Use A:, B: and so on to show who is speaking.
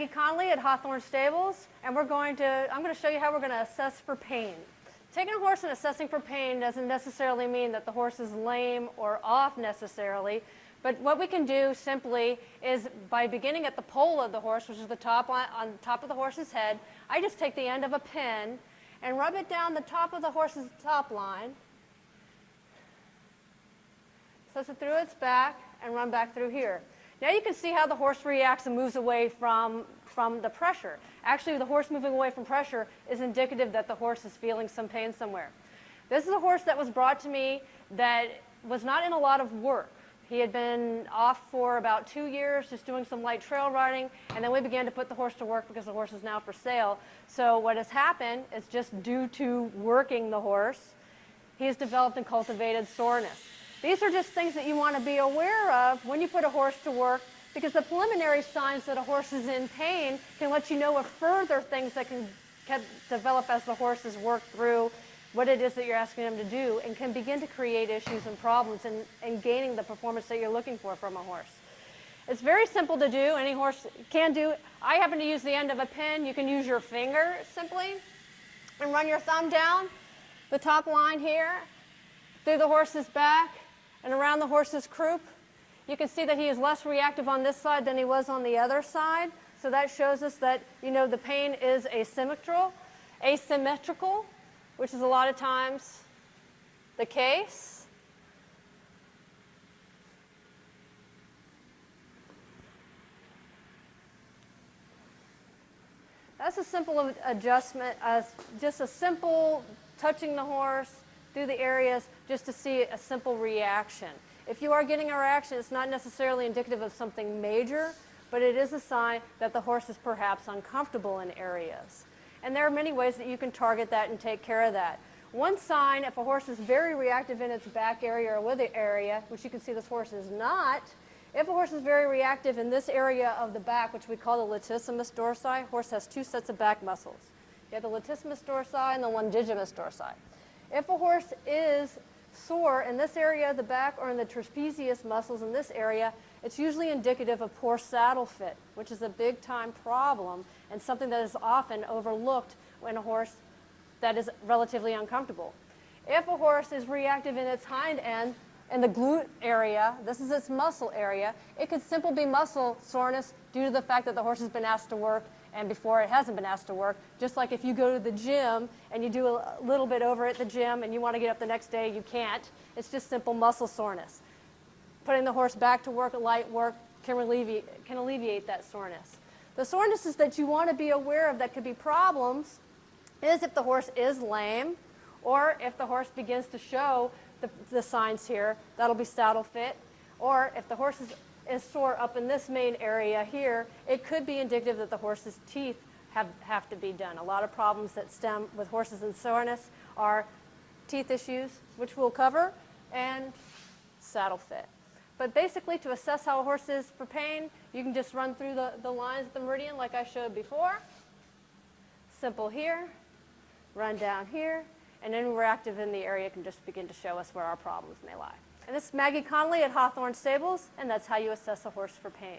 A: Maggie Conley at Hawthorne Stables, and I'm going to show you how we're going to assess for pain. Taking a horse and assessing for pain doesn't necessarily mean that the horse is lame or off necessarily, but what we can do simply is by beginning at the pole of the horse, which is the top on top of the horse's head, I just take the end of a pin and rub it down the top of the horse's top line, assess it through its back, and run back through here. Now you can see how the horse reacts and moves away from the pressure. Actually, the horse moving away from pressure is indicative that the horse is feeling some pain somewhere. This is a horse that was brought to me that was not in a lot of work. He had been off for about 2 years just doing some light trail riding, and then we began to put the horse to work because the horse is now for sale. So what has happened is just due to working the horse, he has developed and cultivated soreness. These are just things that you want to be aware of when you put a horse to work, because the preliminary signs that a horse is in pain can let you know of further things that can develop as the horse is worked through what it is that you're asking him to do, and can begin to create issues and problems in gaining the performance that you're looking for from a horse. It's very simple to do. Any horse can do it. I happen to use the end of a pin. You can use your finger simply and run your thumb down the top line here through the horse's back and around the horse's croup. You can see that he is less reactive on this side than he was on the other side. So that shows us that, the pain is asymmetrical, which is a lot of times the case. That's a simple adjustment, just a simple touching the horse through the areas just to see a simple reaction. If you are getting a reaction, it's not necessarily indicative of something major, but it is a sign that the horse is perhaps uncomfortable in areas. And there are many ways that you can target that and take care of that. One sign, if a horse is very reactive in its back area or wither area, which you can see this horse is not, if a horse is very reactive in this area of the back, which we call the latissimus dorsi, horse has two sets of back muscles. You have the latissimus dorsi and the longissimus dorsi. If a horse is sore in this area of the back or in the trapezius muscles in this area, it's usually indicative of poor saddle fit, which is a big time problem and something that is often overlooked when a horse that is relatively uncomfortable. If a horse is reactive in its hind end, in the glute area, this is its muscle area, it could simply be muscle soreness due to the fact that the horse has been asked to work and before it hasn't been asked to work. Just like if you go to the gym and you do a little bit over at the gym and you want to get up the next day, you can't. It's just simple muscle soreness. Putting the horse back to work at light work can alleviate that soreness. The sorenesses that you want to be aware of that could be problems is if the horse is lame, or if the horse begins to show the signs here, that'll be saddle fit, or if the horse is sore up in this main area here, it could be indicative that the horse's teeth have to be done. A lot of problems that stem with horses and soreness are teeth issues, which we'll cover, and saddle fit. But basically, to assess how a horse is for pain, you can just run through the lines of the meridian like I showed before. Simple here, run down here, and then we're active in the area can just begin to show us where our problems may lie. And this is Maggie Conley at Hawthorne Stables, and that's how you assess a horse for pain.